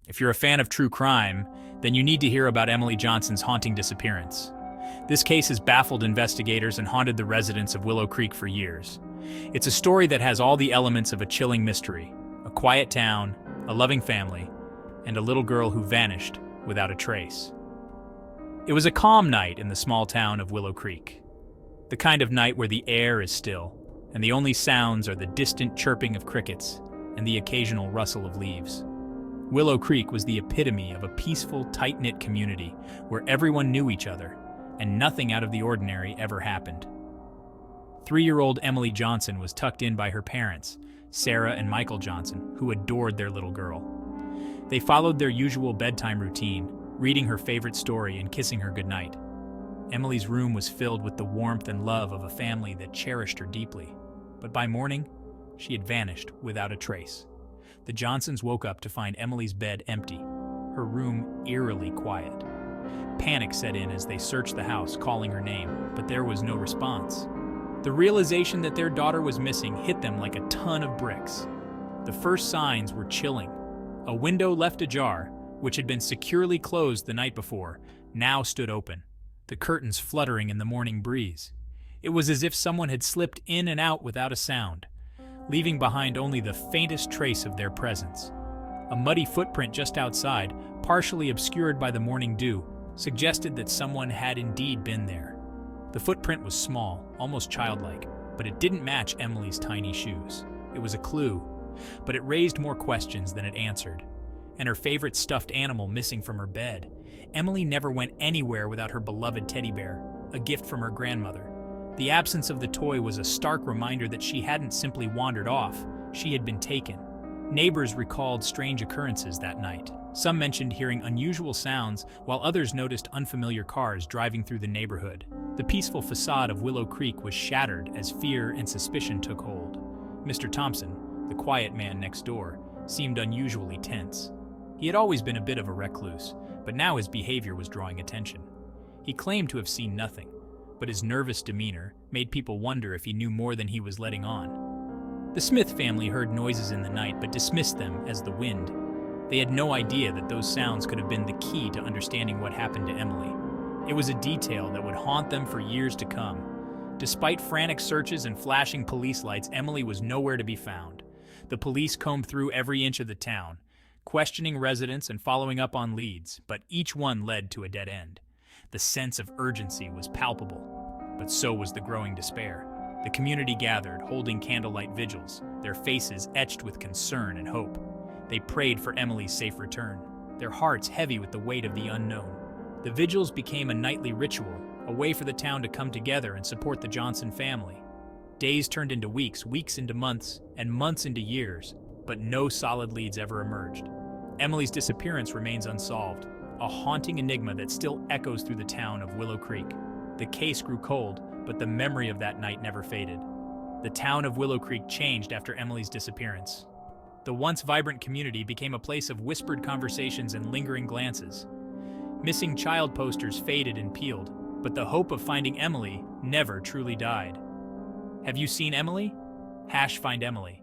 If you're a fan of true crime, then you need to hear about Emily Johnson's haunting disappearance. This case has baffled investigators and haunted the residents of Willow Creek for years. It's a story that has all the elements of a chilling mystery: a quiet town, a loving family, and a little girl who vanished without a trace. It was a calm night in the small town of Willow Creek. The kind of night where the air is still, and the only sounds are the distant chirping of crickets and the occasional rustle of leaves. Willow Creek was the epitome of a peaceful, tight-knit community where everyone knew each other, and nothing out of the ordinary ever happened. 3-year-old Emily Johnson was tucked in by her parents, Sarah and Michael Johnson, who adored their little girl. They followed their usual bedtime routine, reading her favorite story and kissing her goodnight. Emily's room was filled with the warmth and love of a family that cherished her deeply. But by morning, she had vanished without a trace. The Johnsons woke up to find Emily's bed empty, her room eerily quiet. Panic set in as they searched the house, calling her name, but there was no response. The realization that their daughter was missing hit them like a ton of bricks. The first signs were chilling. A window left ajar, which had been securely closed the night before, now stood open, the curtains fluttering in the morning breeze. It was as if someone had slipped in and out without a sound, leaving behind only the faintest trace of their presence. A muddy footprint just outside, partially obscured by the morning dew, suggested that someone had indeed been there. The footprint was small, almost childlike, but it didn't match Emily's tiny shoes. It was a clue, but it raised more questions than it answered. And her favorite stuffed animal missing from her bed. Emily never went anywhere without her beloved teddy bear, a gift from her grandmother. The absence of the toy was a stark reminder that she hadn't simply wandered off, she had been taken. Neighbors recalled strange occurrences that night. Some mentioned hearing unusual sounds, while others noticed unfamiliar cars driving through the neighborhood. The peaceful facade of Willow Creek was shattered as fear and suspicion took hold. Mr. Thompson, the quiet man next door, seemed unusually tense. He had always been a bit of a recluse, but now his behavior was drawing attention. He claimed to have seen nothing, but his nervous demeanor made people wonder if he knew more than he was letting on. The Smith family heard noises in the night but dismissed them as the wind. They had no idea that those sounds could have been the key to understanding what happened to Emily. It was a detail that would haunt them for years to come. Despite frantic searches and flashing police lights, Emily was nowhere to be found. The police combed through every inch of the town, questioning residents and following up on leads, but each one led to a dead end. The sense of urgency was palpable, but so was the growing despair. The community gathered, holding candlelight vigils, their faces etched with concern and hope. They prayed for Emily's safe return, their hearts heavy with the weight of the unknown. The vigils became a nightly ritual, a way for the town to come together and support the Johnson family. Days turned into weeks, weeks into months, and months into years, but no solid leads ever emerged. Emily's disappearance remains unsolved, a haunting enigma that still echoes through the town of Willow Creek. The case grew cold, but the memory of that night never faded. The town of Willow Creek changed after Emily's disappearance. The once vibrant community became a place of whispered conversations and lingering glances. Missing child posters faded and peeled, but the hope of finding Emily never truly died. Have you seen Emily? #FindEmily.